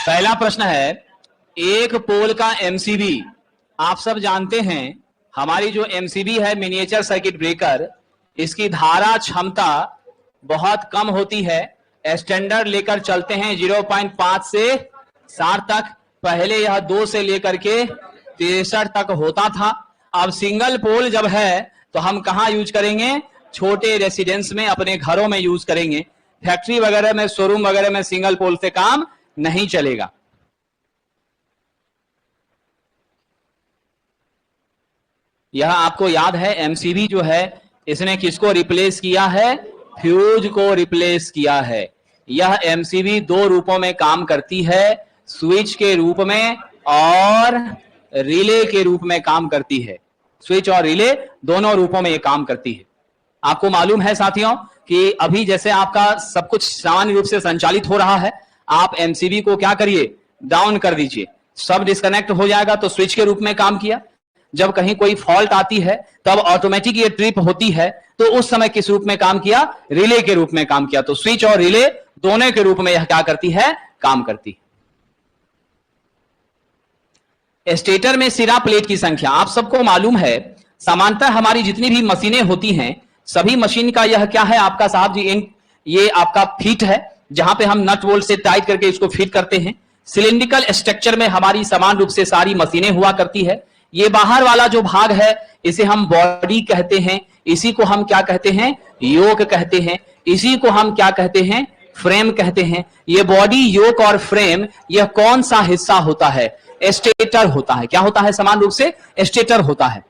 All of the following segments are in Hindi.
पहला प्रश्न है, एक पोल का एमसीबी, आप सब जानते हैं हमारी जो एमसीबी है मिनिएचर सर्किट ब्रेकर, इसकी धारा क्षमता बहुत कम होती है। स्टैंडर्ड लेकर चलते हैं 0.5 से 60 तक। पहले यह 2 से लेकर के 63 तक होता था। अब सिंगल पोल जब है तो हम कहां यूज करेंगे? छोटे रेसिडेंस में, अपने घरों में यूज करेंगे। फैक्ट्री वगैरह में, शोरूम वगैरह में सिंगल पोल से काम नहीं चलेगा। यह आपको याद है, एमसीबी जो है इसने किसको रिप्लेस किया है? फ्यूज को रिप्लेस किया है। यह एमसीबी 2 रूपों में काम करती है, स्विच के रूप में और रिले के रूप में काम करती है। स्विच और रिले दोनों रूपों में यह काम करती है। आपको मालूम है साथियों कि अभी जैसे आपका सब कुछ सामान्य रूप से संचालित हो रहा है, आप एमसीबी को क्या करिए? डाउन कर दीजिए, सब डिस्कनेक्ट हो जाएगा तो स्विच के रूप में काम किया। जब कहीं कोई फॉल्ट आती है तब ऑटोमेटिक ये ट्रिप होती है, तो उस समय किस रूप में काम किया? रिले के रूप में काम किया। तो स्विच और रिले दोनों के रूप में यह क्या करती है? काम करती है। स्टेटर में सिरा प्लेट की संख्या आप सबको मालूम है, सामान्यतः हमारी जितनी भी मशीनें होती हैं सभी मशीन का यह क्या है आपका साहब जी? ये आपका फीट है, जहां पे हम नट बोल्ट से टाइट करके इसको फिट करते हैं। सिलिंड्रिकल स्ट्रक्चर में हमारी समान रूप से सारी मशीनें हुआ करती है। ये बाहर वाला जो भाग है इसे हम बॉडी कहते हैं, इसी को हम क्या कहते हैं? योक कहते हैं। इसी को हम क्या कहते हैं? फ्रेम कहते हैं। ये बॉडी, योक और फ्रेम, यह कौन सा हिस्सा होता है? स्टेटर होता है। क्या होता है? समान रूप से स्टेटर होता है।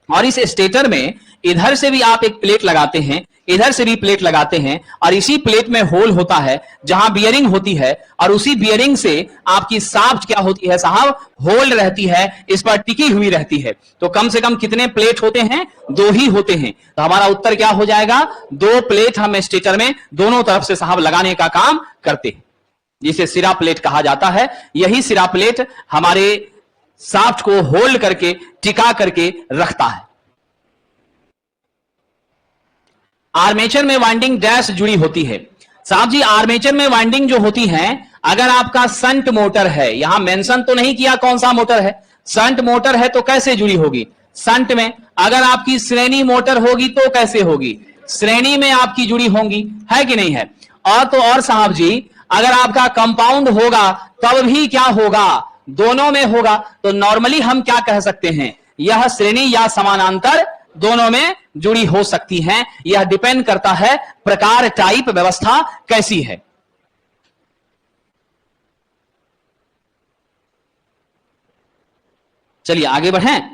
और इस स्टेटर में इधर से भी आप एक प्लेट लगाते हैं, इधर से भी प्लेट लगाते हैं, और इसी प्लेट में होल होता है जहां बियरिंग होती है, और उसी बियरिंग से आपकी शाफ्ट क्या होती है साहब? होल्ड रहती है, इस पर टिकी हुई रहती है। तो कम से कम कितने प्लेट होते हैं? 2 ही होते हैं। तो हमारा उत्तर क्या हो जाएगा? 2 प्लेट हम स्टेटर में दोनों तरफ से साहब लगाने का काम करते हैं, जिसे सिरा प्लेट कहा जाता है। यही सिरा प्लेट हमारे शाफ्ट को होल्ड करके, टिका करके रखता है। आर्मेचर में वाइंडिंग डैश जुड़ी होती है। साहब जी, आर्मेचर में वाइंडिंग जो होती है, अगर आपका शंट मोटर है, यहां मेंशन तो नहीं किया कौन सा मोटर है, शंट मोटर है तो कैसे जुड़ी होगी? शंट में। अगर आपकी श्रेणी मोटर होगी तो कैसे होगी? श्रेणी में आपकी जुड़ी होंगी, है कि नहीं है? और तो और साहब जी, अगर आपका कंपाउंड होगा तब भी क्या होगा? दोनों में होगा। तो नॉर्मली हम क्या कह सकते हैं? यह श्रेणी या समानांतर दोनों में जुड़ी हो सकती हैं। यह डिपेंड करता है प्रकार, टाइप, व्यवस्था कैसी है। चलिए आगे बढ़ें।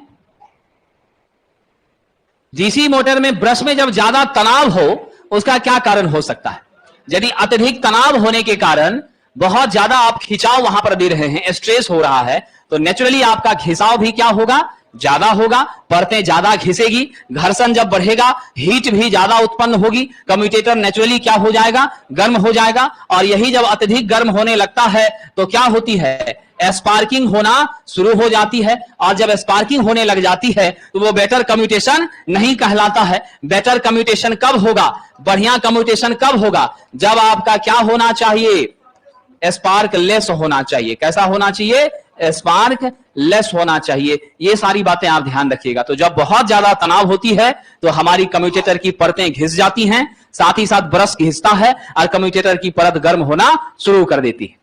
डीसी मोटर में ब्रश में जब ज्यादा तनाव हो उसका क्या कारण हो सकता है? यदि अत्यधिक तनाव होने के कारण बहुत ज्यादा आप खिंचाव वहां पर दे रहे हैं, स्ट्रेस हो रहा है, तो नेचुरली आपका खिंचाव भी क्या होगा? ज्यादा होगा, परतें ज्यादा घिसेगी, घर्षण जब बढ़ेगा हीट भी ज्यादा उत्पन्न होगी, कम्यूटेटर नेचुरली क्या हो जाएगा? गर्म हो जाएगा। और यही जब अत्यधिक गर्म होने लगता है तो क्या होती है? स्पार्किंग होना शुरू हो जाती है। और जब स्पार्किंग होने लग जाती है तो वो बेटर कम्यूटेशन नहीं कहलाता है। बेटर कम्यूटेशन कब होगा? बढ़िया कम्यूटेशन कब होगा? जब आपका क्या होना चाहिए? स्पार्क लेस होना चाहिए। कैसा होना चाहिए? स्पार्क लेस होना चाहिए। ये सारी बातें आप ध्यान रखिएगा। तो जब बहुत ज्यादा तनाव होती है तो हमारी कम्यूटेटर की परतें घिस जाती हैं, साथ ही साथ ब्रश घिसता है और कम्यूटेटर की परत गर्म होना शुरू कर देती है।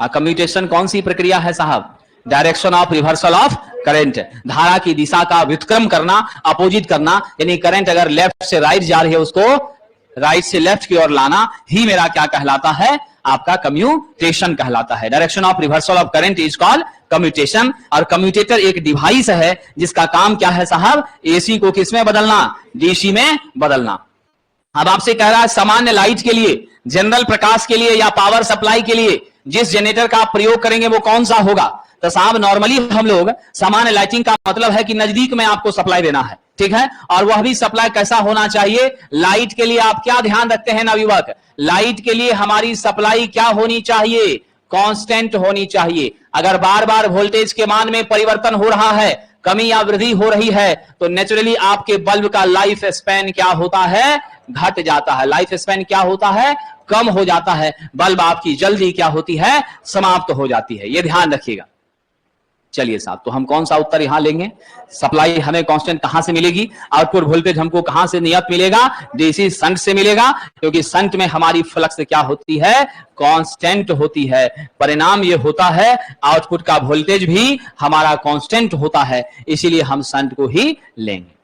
कम्यूटेशन कौन सी प्रक्रिया है साहब? Direction of reversal of current. धारा की दिशा का व्युत्क्रम करना, अपोजिट करना, यानी करंट अगर लेफ्ट से राइट जा रही है उसको राइट से लेफ्ट की ओर लाना ही मेरा क्या कहलाता है? आपका कम्यूटेशन कहलाता है। Direction of reversal of current is called commutation. और कम्यूटेटर एक डिवाइस है जिसका काम क्या है साहब? एसी को किसमें बदलना? डीसी में बदलना। अब आपसे कह रहा है सामान्य लाइट के लिए, जनरल प्रकाश के लिए या पावर सप्लाई के लिए जिस जनरेटर का आप प्रयोग करेंगे वो कौन सा होगा? तो साहब नॉर्मली हम लोग सामान्य लाइटिंग का मतलब है कि नजदीक में आपको सप्लाई देना है, ठीक है? और वह भी सप्लाई कैसा होना चाहिए? लाइट के लिए आप क्या ध्यान रखते हैं नवयुवक? लाइट के लिए हमारी सप्लाई क्या होनी चाहिए? कांस्टेंट होनी चाहिए। अगर बार बार वोल्टेज के मान में परिवर्तन हो रहा है, कमी या वृद्धि हो रही है तो नेचुरली आपके बल्ब का लाइफ स्पैन क्या होता है, घट जाता है। लाइफ स्पैन क्या होता है, कम हो जाता है। बल्ब आपकी जल्दी क्या होती है, समाप्त हो जाती है। यह ध्यान रखिएगा। चलिए साहब, तो हम कौन सा उत्तर यहां लेंगे? सप्लाई हमें कांस्टेंट कहां से मिलेगी, आउटपुट वोल्टेज हमको कहां से नियत मिलेगा? डीसी शंट से मिलेगा, क्योंकि शंट में हमारी फ्लक्स क्या होती है, कांस्टेंट होती है। परिणाम ये होता है आउटपुट का वोल्टेज भी हमारा कांस्टेंट होता है, इसीलिए हम शंट को ही लेंगे।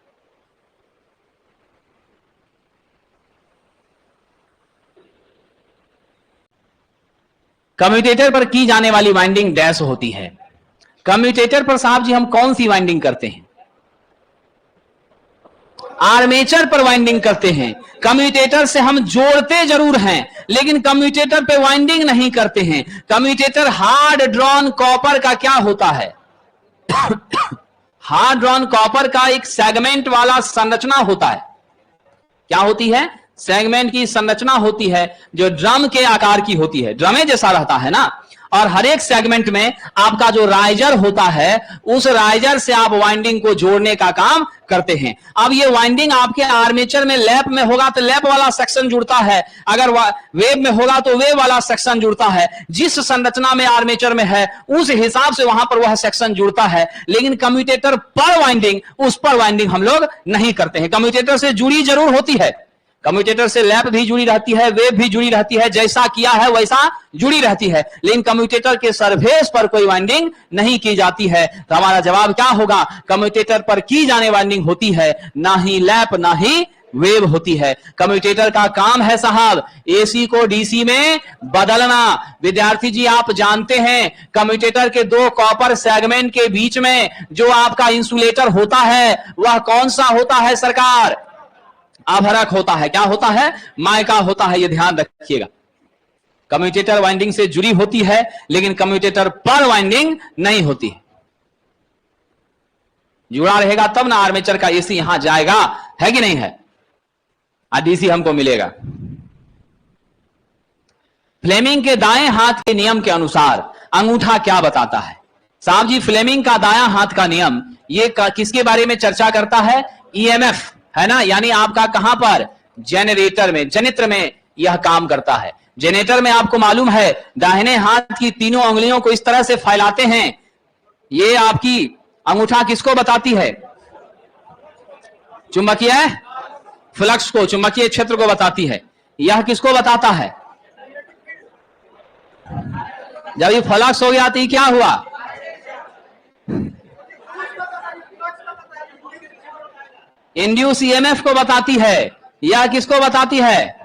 कम्यूटेटर पर की जाने वाली वाइंडिंग डैश होती है। कम्यूटेटर पर साहब जी हम कौन सी वाइंडिंग करते हैं? आर्मेचर पर वाइंडिंग करते हैं। कम्यूटेटर से हम जोड़ते जरूर हैं, लेकिन कम्यूटेटर पे वाइंडिंग नहीं करते हैं। कम्यूटेटर हार्ड ड्रॉन कॉपर का क्या होता है? हार्ड ड्रॉन कॉपर का एक सेगमेंट वाला संरचना होता है। क्या होती है? सेगमेंट की संरचना होती है, जो ड्रम के आकार की होती है, ड्रमे जैसा रहता है ना। और हर एक सेगमेंट में आपका जो राइजर होता है, उस राइजर से आप वाइंडिंग को जोड़ने का काम करते हैं। अब ये वाइंडिंग आपके आर्मेचर में लैप में होगा तो लैप वाला सेक्शन जुड़ता है, अगर वेव में होगा तो वेव वाला सेक्शन जुड़ता है। जिस संरचना में आर्मेचर में है उस हिसाब से वहां पर वह सेक्शन जुड़ता है। लेकिन कम्यूटेटर पर वाइंडिंग, उस पर वाइंडिंग हम लोग नहीं करते हैं। कम्यूटेटर से जुड़ी जरूर होती है, कम्यूटेटर से लैप भी जुड़ी रहती है, वेव भी जुड़ी रहती है, जैसा किया है वैसा जुड़ी रहती है, लेकिन कम्यूटेटर के सरफेस पर कोई वाइंडिंग नहीं की जाती है। तो हमारा जवाब क्या होगा? कम्यूटेटर पर की जाने वाइंडिंग होती है, ना ही लैप ना ही वेव होती है। कम्यूटेटर का काम है साहब एसी को डीसी में बदलना। विद्यार्थी जी आप जानते हैं कम्यूटेटर के दो कॉपर सेगमेंट के बीच में जो आपका इंसुलेटर होता है वह कौन सा होता है सरकार? आभरक होता है। क्या होता है? माइका होता है। यह ध्यान रखिएगा। कम्यूटेटर वाइंडिंग से जुड़ी होती है, लेकिन कम्यूटेटर पर वाइंडिंग नहीं होती है। जुड़ा रहेगा तब ना आर्मेचर का एसी यहां जाएगा, है कि नहीं है? डीसी हमको मिलेगा। फ्लेमिंग के दाएं हाथ के नियम के अनुसार अंगूठा क्या बताता है? साहब जी फ्लेमिंग का दायां हाथ का नियम ये किसके बारे में चर्चा करता है? ईएमएफ है ना, यानी आपका कहां पर? जनरेटर में, जनित्र में यह काम करता है। जनरेटर में आपको मालूम है दाहिने हाथ की तीनों उंगलियों को इस तरह से फैलाते हैं। ये आपकी अंगूठा किसको बताती है? चुंबकीय फ्लक्स को, चुंबकीय क्षेत्र को बताती है। यह किसको बताता है? जब ये फ्लक्स हो गया तो ये क्या हुआ? इंड्यूस ईएमएफ को बताती है। यह किसको बताती है?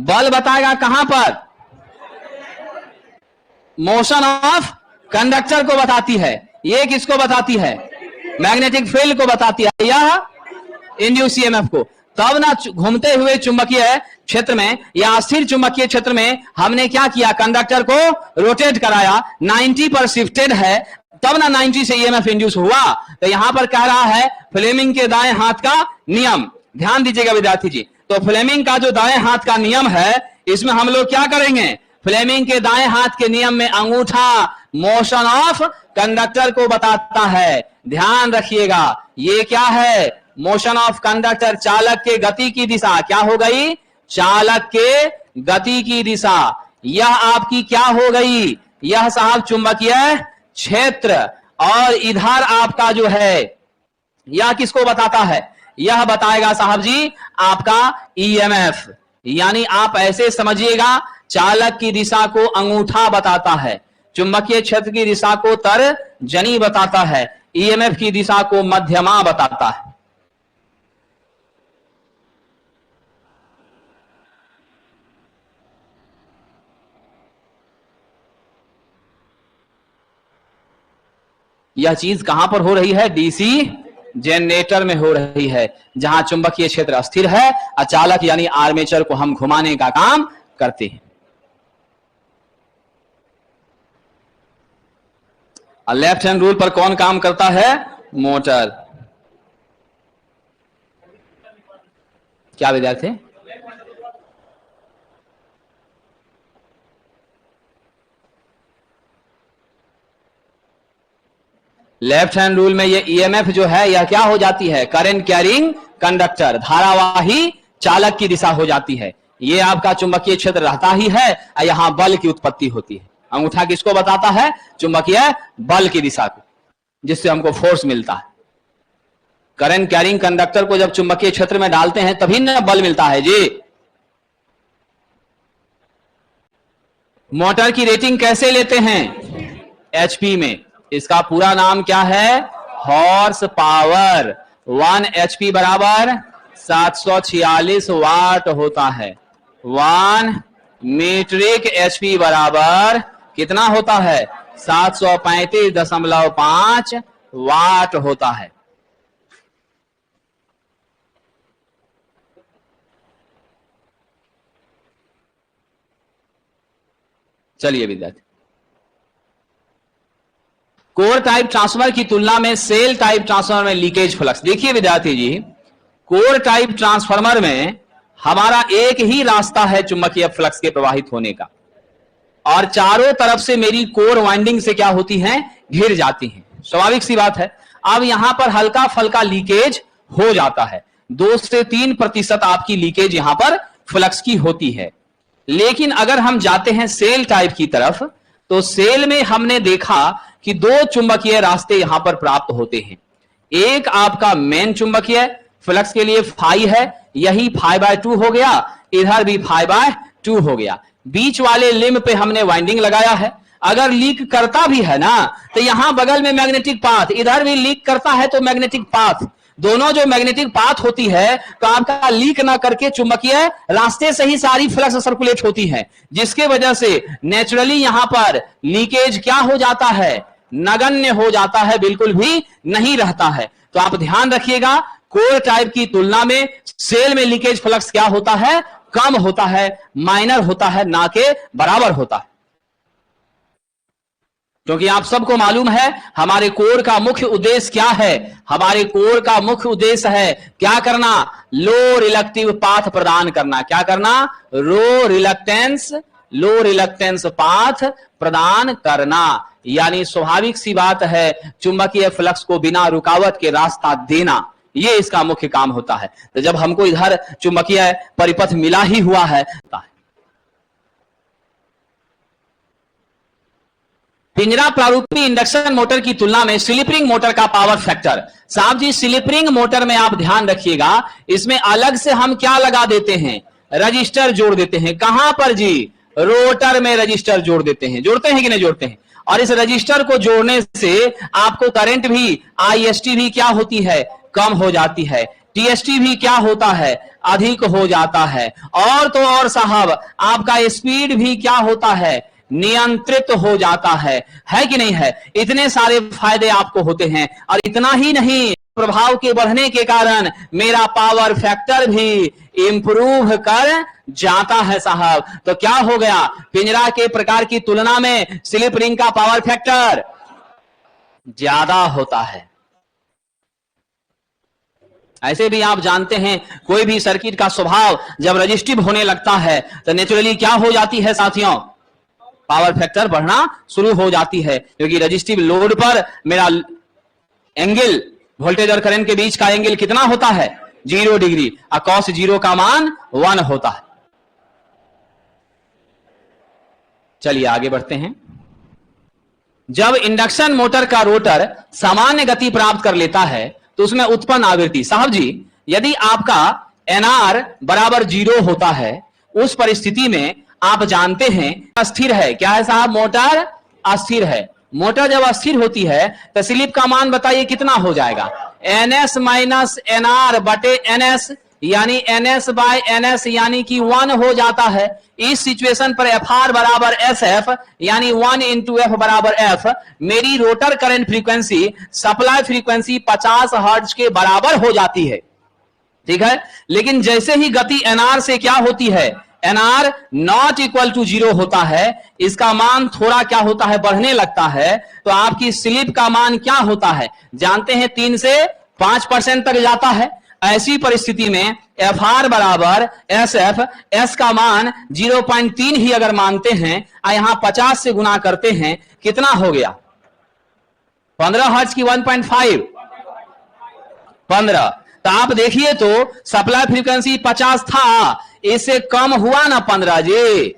बल बताएगा कहां पर? मोशन ऑफ कंडक्टर को बताती है। यह किसको बताती है? मैग्नेटिक फील्ड को बताती है। यह इंड्यूस ईएमएफ को। तब ना घूमते हुए चुंबकीय क्षेत्र में या स्थिर चुंबकीय क्षेत्र में हमने क्या किया? कंडक्टर को रोटेट कराया, 90 पर शिफ्टेड है, तब ना 90 से ईएमएफ इंड्यूस हुआ। तो यहां पर कह रहा है फ्लेमिंग के दाएं हाथ का नियम। ध्यान दीजिएगा विद्यार्थी जी। तो फ्लेमिंग का जो दाएं हाथ का नियम है, इसमें हम लोग क्या करेंगे? फ्लेमिंग के दाएं हाथ के नियम में अंगूठा मोशन ऑफ कंडक्टर को बताता है। ध्यान रखिएगा, ये क्या है? मोशन ऑफ कंडक्टर, चालक के गति की दिशा। क्या हो गई? चालक के गति की दिशा। यह आपकी क्या हो गई? यह साहब चुंबकीय क्षेत्र। और इधर आपका जो है यह किसको बताता है? यह बताएगा साहब जी आपका ईएमएफ। यानी आप ऐसे समझिएगा चालक की दिशा को अंगूठा बताता है, चुंबकीय क्षेत्र की दिशा को तर्जनी बताता है, ईएमएफ की दिशा को मध्यमा बताता है। यह चीज कहां पर हो रही है? डीसी जनरेटर में हो रही है, जहां चुंबकीय क्षेत्र अस्थिर है, अचालक यानी आर्मेचर को हम घुमाने का काम करते हैं। लेफ्ट हैंड रूल पर कौन काम करता है? मोटर। क्या विद्यार्थी? लेफ्ट हैंड रूल में ये ईएमएफ जो है यह क्या हो जाती है, करंट कैरिंग कंडक्टर, धारावाही चालक की दिशा हो जाती है। ये आपका चुंबकीय क्षेत्र रहता ही है और यहां बल की उत्पत्ति होती है। अंगूठा किसको बताता है, चुंबकीय बल की दिशा को, जिससे हमको फोर्स मिलता है। करंट कैरिंग कंडक्टर को जब चुंबकीय क्षेत्र में डालते हैं तभी ना बल मिलता है जी। मोटर की रेटिंग कैसे लेते हैं, एचपी में। इसका पूरा नाम क्या है, हॉर्स पावर। 1 एचपी बराबर 746 वाट होता है। 1 मीट्रिक एचपी बराबर कितना होता है, 735.5 वाट होता है। चलिए विद्यार्थी, कोर टाइप ट्रांसफार्मर की तुलना में सेल टाइप ट्रांसफार्मर में लीकेज फ्लक्स। देखिए विद्यार्थी जी, कोर टाइप ट्रांसफार्मर में हमारा एक ही रास्ता है चुंबकीय फ्लक्स के प्रवाहित होने का, और चारों तरफ से मेरी कोर वाइंडिंग से क्या होती हैं, घिर जाती हैं। स्वाभाविक सी बात है। अब यहां पर हल्का फल्का लीकेज हो जाता है, 2 से 3% आपकी लीकेज यहां पर फ्लक्स की होती है। लेकिन अगर हम जाते हैं सेल टाइप की तरफ, तो सेल में हमने देखा कि 2 चुंबकीय रास्ते यहां पर प्राप्त होते हैं। एक आपका मेन चुंबकीय फ्लक्स के लिए फाई है, यही φ/2 हो गया, इधर भी φ/2 हो गया। बीच वाले लिम्ब पे हमने वाइंडिंग लगाया है। अगर लीक करता भी है ना, तो यहां बगल में मैग्नेटिक पाथ, इधर भी लीक करता है तो मैग्नेटिक पाथ, दोनों जो मैग्नेटिक पाथ होती है तो आपका लीक ना करके चुंबकीय रास्ते से ही सारी फ्लक्स सर्कुलेट होती है, जिसके वजह से नेचुरली यहां पर लीकेज क्या हो जाता है, नगण्य हो जाता है, बिल्कुल भी नहीं रहता है। तो आप ध्यान रखिएगा, कोर टाइप की तुलना में सेल में लीकेज फ्लक्स क्या होता है, कम होता है, माइनर होता है, ना के बराबर होता है। क्योंकि आप सबको मालूम है हमारे कोर का मुख्य उद्देश्य क्या है, हमारे कोर का मुख्य उद्देश्य है क्या करना, लो रिलक्टिव पाथ प्रदान करना। क्या करना, लो रिलक्टेंस पाथ प्रदान करना। यानी स्वाभाविक सी बात है, चुंबकीय फ्लक्स को बिना रुकावट के रास्ता देना, ये इसका मुख्य काम होता है। तो जब हमको इधर चुंबकीय परिपथ मिला ही हुआ है, पिंजरा प्रारूपी इंडक्शन मोटर की तुलना में स्लिप रिंग मोटर का पावर फैक्टर। साहब जी, स्लिप रिंग मोटर में आप ध्यान रखिएगा, इसमें अलग से हम क्या लगा देते हैं, रजिस्टर जोड़ देते हैं। कहां पर जी, रोटर में रजिस्टर जोड़ देते हैं। जोड़ते हैं कि नहीं जोड़ते हैं? और इस रजिस्टर को जोड़ने से आपको करंट भी, आईएसटी भी क्या होती है, कम हो जाती है। टीएसटी भी क्या होता है, अधिक हो जाता है। और तो और साहब, आपका स्पीड भी क्या होता है, नियंत्रित हो जाता है कि नहीं है। इतने सारे फायदे आपको होते हैं। और इतना ही नहीं, प्रभाव के बढ़ने के कारण मेरा पावर फैक्टर भी इंप्रूव कर जाता है साहब। तो क्या हो गया, पिंजरा के प्रकार की तुलना में स्लिप रिंग का पावर फैक्टर ज्यादा होता है। ऐसे भी आप जानते हैं, कोई भी सर्किट का स्वभाव जब रजिस्टिव होने लगता है तो नेचुरली क्या हो जाती है साथियों, पावर फैक्टर बढ़ना शुरू हो जाती है। क्योंकि रजिस्टिव लोड पर मेरा एंगल, वोल्टेज और करंट के बीच का एंगल कितना होता है, 0 डिग्री, और cos 0 का मान 1 होता है। चलिए आगे बढ़ते हैं। जब इंडक्शन मोटर का रोटर सामान्य गति प्राप्त कर लेता है तो उसमें उत्पन्न आवृत्ति, साहब जी, यदि आपका NR बराबर 0 होता है, उस परिस्थिति में आप जानते हैं अस्थिर है। क्या है साहब, मोटर अस्थिर है। मोटर जब अस्थिर होती है तो स्लिप का मान बताइए कितना हो जाएगा, NS माइनस NR बटे NS, यानी NS बाय NS यानी कि 1 हो जाता है। इस सिचुएशन पर FR बराबर SF, यानी 1 इंटू F बराबर F। मेरी rotor current frequency supply frequency 50 hertz के बराबर हो जाती है, ठीक है। लेकिन जैसे ही गति NR से क्या होती है, NR नॉट इक्वल टू 0 होता है, इसका मान थोड़ा क्या होता है, बढ़ने लगता है। तो आपकी स्लिप का मान क्या होता है, जानते हैं, 3 से 5% तक जाता है। ऐसी परिस्थिति में FR बराबर SF, S का मान 0.3 ही अगर मानते हैं और यहां 50 से गुना करते हैं, कितना हो गया, 15 हर्ट्ज की 1.5 15। तो आप देखिए तो सप्लाई फ्रीक्वेंसी 50 था, इससे कम हुआ ना 15 जी,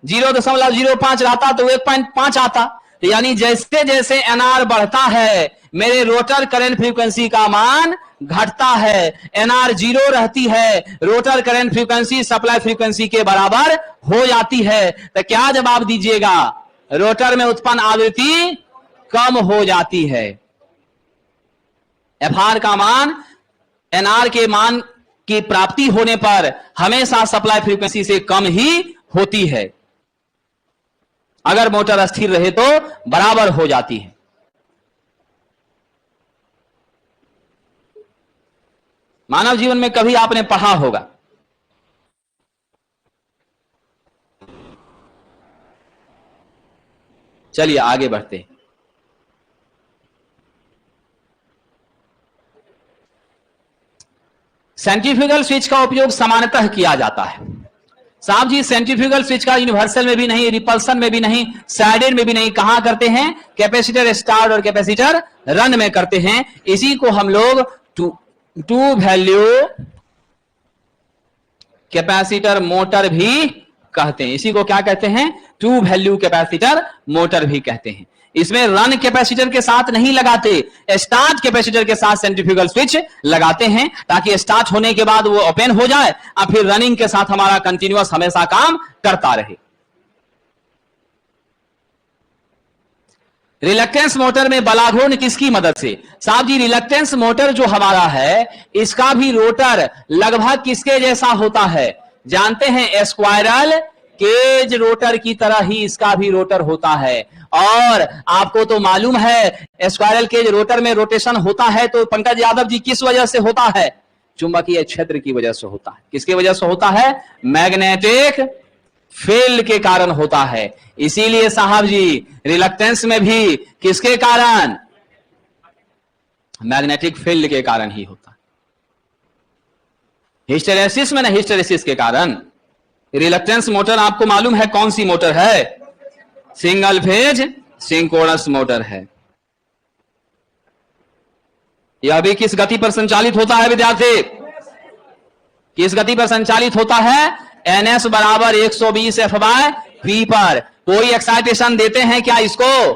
0.05 रहता तो 1.5 आता। तो यानी जैसे जैसे एनआर बढ़ता है मेरे रोटर करंट फ्रीक्वेंसी का मान घटता है। एनआर 0 रहती है, rotor current frequency supply frequency के बराबर हो जाती है। तो क्या जवाब दीजिएगा? रोटर में उत्पन्न आवृत्ति कम हो जाती है। एफआर का मान एनआर के मान की प्राप्ति होने पर हमेशा सप्लाई फ्रीक्वेंसी से कम ही होती है। अगर मोटर अस्थिर रहे तो बराबर हो जाती है। मानव जीवन में कभी आपने पढ़ा होगा, चलिए आगे बढ़ते हैं। सेंट्रीफ्यूगल स्विच का उपयोग सामान्यतः किया जाता है। साहब जी सेंट्रीफ्यूगल स्विच का यूनिवर्सल में भी नहीं, रिपल्सन में भी नहीं, सैडेड में भी नहीं, कहां करते हैं? कैपेसिटर स्टार्ट और कैपेसिटर रन में करते हैं। इसी को हम लोग टू वैल्यू कैपेसिटर मोटर भी कहते हैं। इसी को क्या कहते हैं? टू वैल्यू कैपेसिटर मोटर भी कहते हैं। इसमें रन कैपेसिटर के साथ नहीं लगाते, स्टार्ट कैपेसिटर के साथ सेंट्रीफ्यूगल स्विच लगाते हैं ताकि स्टार्ट होने के बाद वो ओपन हो जाए और फिर रनिंग के साथ हमारा कंटिन्यूअस हमेशा काम करता रहे। रिलक्टेंस मोटर में बलाघूर्ण किसकी मदद से? साहब जी रिलक्टेंस मोटर जो हमारा है इसका भी रोटर लगभग किसके जैसा होता है? जानते हैं, स्क्वायरल केज रोटर की तरह ही इसका भी रोटर होता है। और आपको तो मालूम है स्क्वायरल केज रोटर में रोटेशन होता है तो पंकज यादव जी किस वजह से होता है? चुंबकीय क्षेत्र की वजह से होता है। किसकी वजह से होता है? मैग्नेटिक फील्ड के कारण होता है। इसीलिए साहब जी रिलक्टेंस में भी किसके कारण? मैग्नेटिक फील्ड के कारण ही होता है। हिस्टेरेसिस में ना, हिस्टेरेसिस के कारण। रिलक्टेंस मोटर आपको मालूम है कौन सी मोटर है? सिंगल फेज सिंक्रोनस मोटर है। यह भी किस गति पर संचालित होता है विद्यार्थी? किस गति पर संचालित होता है? NS बराबर 120 F/P पर। कोई एक्साइटेशन देते हैं क्या इसको?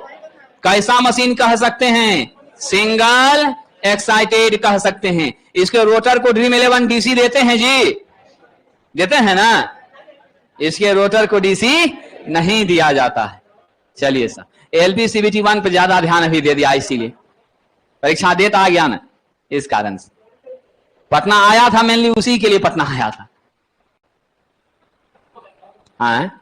कैसा मशीन कह सकते हैं? सिंगल एक्साइटेड कह सकते हैं। इसके रोटर को ड्रीम 11 DC देते हैं जी, देते हैं ना? इसके रोटर को DC नहीं दिया जाता है। चलिए सर, LP CBT 1 पर ज्यादा ध्यान अभी दे दिया, इसीलिए परीक्षा देता आ गया ना, इस कारण से पटना आया था, मेनली उसी के लिए पटना आया था। हाँ,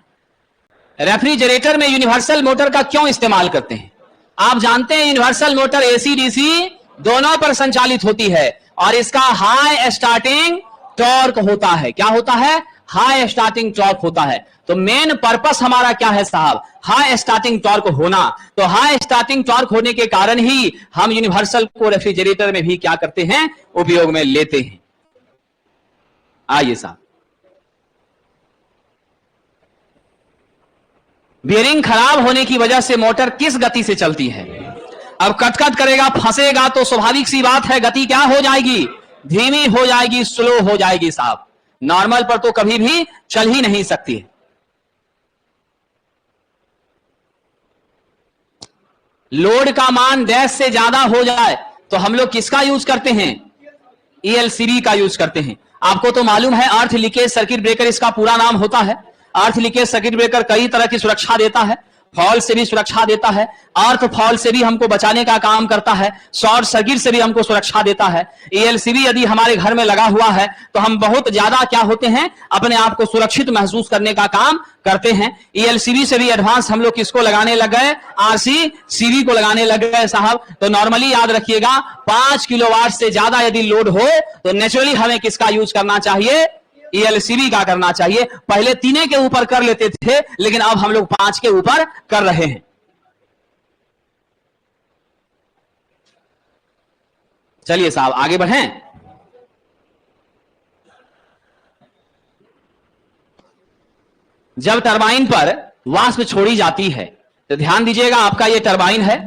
रेफ्रिजरेटर में यूनिवर्सल मोटर का क्यों इस्तेमाल करते हैं? आप जानते हैं यूनिवर्सल मोटर AC DC दोनों पर संचालित होती है और इसका हाई स्टार्टिंग टॉर्क होता है। क्या होता है? हाई स्टार्टिंग टॉर्क होता है। तो मेन पर्पस हमारा क्या है साहब? हाई स्टार्टिंग टॉर्क होना। तो हाई स्टार्टिंग टॉर्क होने के कारण ही हम यूनिवर्सल को रेफ्रिजरेटर में भी क्या करते हैं? उपयोग में लेते हैं। आइए साहब, बेयरिंग खराब होने की वजह से मोटर किस गति से चलती है? अब कटकट करेगा, फंसेगा तो स्वाभाविक सी बात है गति क्या हो जाएगी? धीमी हो जाएगी, स्लो हो जाएगी साहब। नॉर्मल पर तो कभी भी चल ही नहीं सकती। लोड का मान डैश से ज्यादा हो जाए तो हम लोग किसका यूज करते हैं? ELCB का यूज करते हैं। आपको तो मालूम है अर्थ लीकेज सर्किट ब्रेकर इसका पूरा नाम होता है। अर्थ लीकेज सर्किट ब्रेकर कई तरह की सुरक्षा देता है। फॉल से भी सुरक्षा देता है, अर्थ फॉल से भी हमको बचाने का काम करता है, शॉर्ट सर्किट से भी हमको सुरक्षा देता है। ELCB यदि हमारे घर में लगा हुआ है तो हम बहुत ज्यादा क्या होते हैं? अपने आप को सुरक्षित महसूस करने का काम करते हैं। ELCB से भी एडवांस हम लोग किसको लगाने लग गए? RCCB को लगाने लग गए साहब। तो नॉर्मली याद रखिएगा 5 किलोवाट से ज्यादा यदि लोड हो तो नेचुरली हमें किसका यूज करना चाहिए? ELCB का करना चाहिए। पहले 3 के ऊपर कर लेते थे लेकिन अब हम लोग 5 के ऊपर कर रहे हैं। चलिए साहब आगे बढ़ें। जब टरबाइन पर वाष्प छोड़ी जाती है तो ध्यान दीजिएगा, आपका यह टरबाइन है,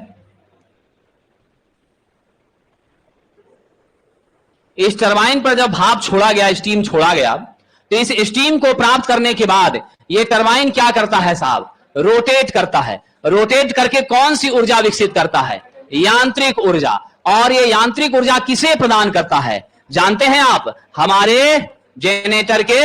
इस टरबाइन पर जब भाप छोड़ा गया, स्टीम छोड़ा गया, तो इस स्टीम को प्राप्त करने के बाद यह टरबाइन क्या करता है साहब? रोटेट करता है। रोटेट करके कौन सी ऊर्जा विकसित करता है? यांत्रिक ऊर्जा। और यह यांत्रिक ऊर्जा किसे प्रदान करता है जानते हैं आप? हमारे जेनरेटर के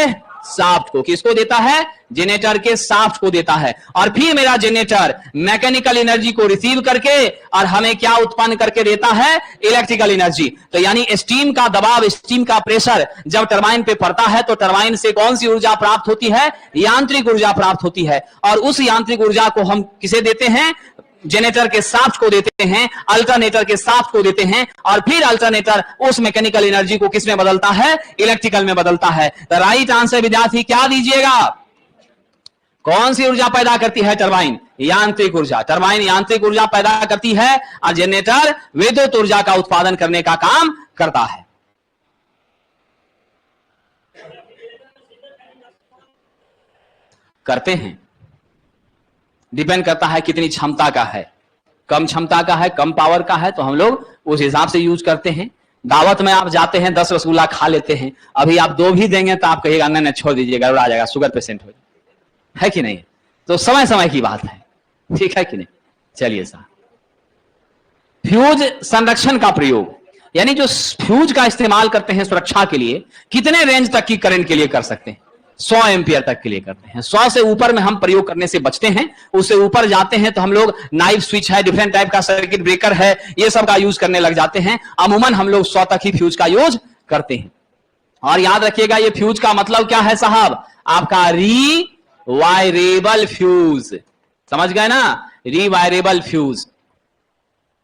शाफ्ट को। किसको देता है? जेनरेटर के शाफ्ट को देता है। और फिर मेरा जेनरेटर मैकेनिकल एनर्जी को रिसीव करके और हमें क्या उत्पन्न करके देता है? Electrical energy. तो यानी स्टीम का दबाव, स्टीम का प्रेशर जब टरबाइन पे पड़ता है तो टरबाइन से कौन सी ऊर्जा प्राप्त होती है? यांत्रिक ऊर्जा प्राप्त होती है। और उस यांत्रिक ऊर्जा को हम किसे देते हैं? जेनरेटर के शाफ्ट को देते हैं, अल्टरनेटर के शाफ्ट को देते हैं। और फिर अल्टरनेटर उस मैकेनिकल एनर्जी को किस में बदलता है? इलेक्ट्रिकल में बदलता है। तो राइट आंसर विद्यार्थी क्या दीजिएगा? कौन सी ऊर्जा पैदा करती है टरबाइन? यांत्रिक ऊर्जा। टरबाइन यांत्रिक ऊर्जा पैदा करती है और जनरेटर विद्युत ऊर्जा का उत्पादन करने का काम करता है। करते हैं, डिपेंड करता है कितनी क्षमता का है। कम क्षमता का है, कम पावर का है, तो हम लोग उस हिसाब से यूज करते हैं। दावत में आप जाते हैं 10 रसगुल्ला खा लेते हैं, अभी आप 2 भी देंगे तो आप कहिएगा नहीं छोड़ दीजिएगा, आ जाएगा, शुगर पेशेंट हो है कि नहीं? तो समय समय की बात है, ठीक है कि नहीं? चलिए साहब, फ्यूज संरक्षण का प्रयोग, यानी जो फ्यूज का इस्तेमाल करते हैं सुरक्षा के लिए, कितने रेंज तक की करंट के लिए कर सकते हैं? 100 एम्पियर तक के लिए करते हैं। 100 से ऊपर में हम प्रयोग करने से बचते हैं। उससे ऊपर जाते हैं तो हम लोग नाइफ स्विच है, डिफरेंट टाइप का सर्किट ब्रेकर है, ये सब का यूज करने लग जाते हैं। अमूमन हम लोग 100 तक ही फ्यूज का यूज करते हैं। और याद रखिएगा, ये फ्यूज का मतलब क्या है साहब? आपका रीवायरेबल फ्यूज। समझ गए ना? रीवायरेबल फ्यूज,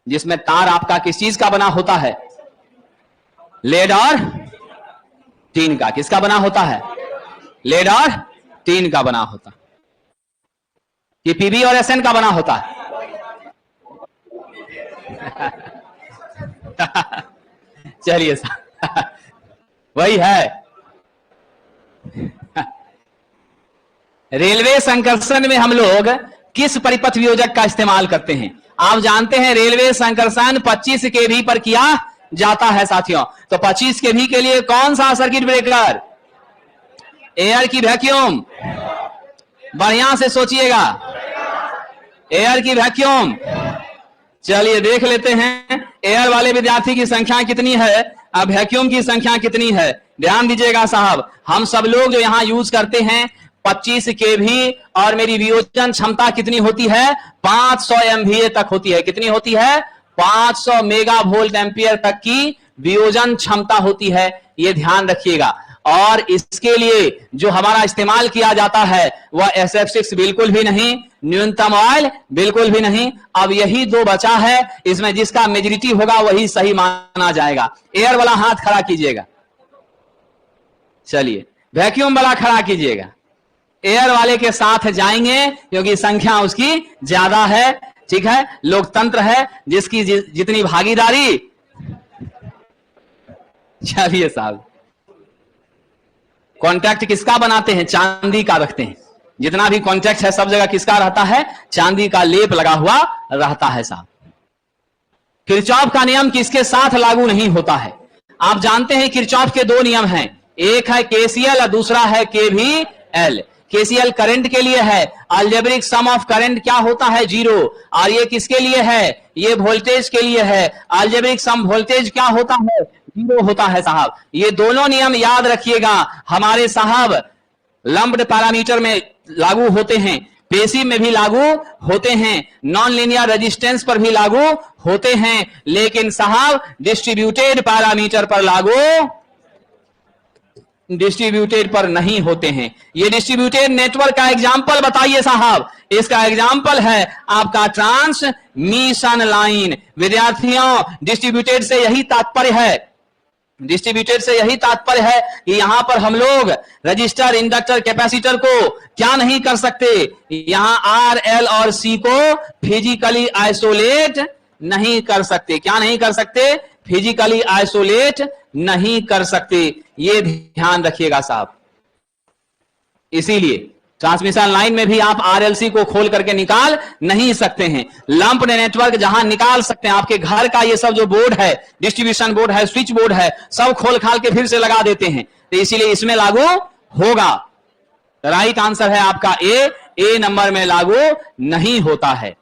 जिसमें तार आपका किस चीज का बना होता है? लेड और टीन का। किसका बना होता है? लेड और टीन का बना होता। ये पीबी और एसएन का बना होता है। चलिए साहब, वही है। रेलवे संकर्षण में हम लोग किस परिपथ वियोजक का इस्तेमाल करते हैं? आप जानते हैं रेलवे संकर्षण 25 केवी पर किया जाता है साथियों। तो 25 केवी के लिए कौन सा सर्किट ब्रेकर? एयर की वैक्यूम। बढ़िया से सोचिएगा, एयर की वैक्यूम। चलिए देख लेते हैं एयर वाले विद्यार्थी की संख्या कितनी है, अब वैक्यूम की संख्या कितनी है। ध्यान दीजिएगा साहब, हम सब लोग जो यहां यूज करते हैं 25 केवी, और मेरी वियोजन क्षमता कितनी होती है? 500 एमवीए तक होती है। कितनी होती है? 500 मेगा वोल्ट एम्पियर तक की वियोजन क्षमता होती है। ये ध्यान रखिएगा। और इसके लिए जो हमारा इस्तेमाल किया जाता है वह SF6 बिल्कुल भी नहीं, न्यूनतम ऑयल बिल्कुल भी नहीं। अब यही 2 बचा है, इसमें जिसका मेजॉरिटी होगा वही सही माना जाएगा। एयर वाला हाथ खड़ा कीजिएगा। चलिए, वैक्यूम वाला खड़ा कीजिएगा। एयर वाले के साथ जाएंगे क्योंकि संख्या उसकी ज्यादा है। ठीक है, लोकतंत्र है, जिसकी जितनी भागीदारी। चलिए साहब, कॉन्टैक्ट किसका बनाते हैं? चांदी का रखते हैं। जितना भी कॉन्टैक्ट है सब जगह किसका रहता है? चांदी का लेप लगा हुआ रहता है साहब। किरचॉफ का नियम किसके साथ लागू नहीं होता है? आप जानते हैं किरचॉफ के 2 नियम हैं, एक है केसीएल और दूसरा है केवीएल। केसीएल करंट के लिए है, अलजेब्रिक सम ऑफ करंट क्या होता है? 0। और ये किसके लिए है? ये वोल्टेज के लिए है, अलजेब्रिक सम वोल्टेज क्या होता है? 0 होता है साहब। ये दोनों नियम याद रखिएगा, हमारे साहब लंप्ड पैरामीटर में लागू होते हैं, पेसिव में भी लागू होते हैं, नॉन लीनियर रेजिस्टेंस पर भी लागू होते हैं, लेकिन साहब डिस्ट्रीब्यूटेड पैरामीटर पर लागू, डिस्ट्रीब्यूटेड पर नहीं होते हैं। ये डिस्ट्रीब्यूटेड नेटवर्क का एग्जांपल बताइए साहब। इसका एग्जांपल है आपका ट्रांसमिशन लाइन। विद्यार्थियों, डिस्ट्रीब्यूटेड से यही तात्पर्य है, डिस्ट्रीब्यूटेड से यही तात्पर्य है कि यहां पर हम लोग रजिस्टर, इंडक्टर, कैपेसिटर को क्या नहीं कर सकते? यहां आर, एल और सी को फिजिकली आइसोलेट नहीं कर सकते। क्या नहीं कर सकते? फिजिकली आइसोलेट नहीं कर सकते। ये ध्यान रखिएगा साहब। इसीलिए ट्रांसमिशन लाइन में भी आप आरएलसी को खोल करके निकाल नहीं सकते हैं। लंप नेटवर्क जहां निकाल सकते हैं, आपके घर का ये सब जो बोर्ड है, डिस्ट्रीब्यूशन बोर्ड है, स्विच बोर्ड है, सब खोल खाल के फिर से लगा देते हैं, तो इसीलिए इसमें लागू होगा। राइट आंसर है आपका ए नंबर में लागू नहीं होता है।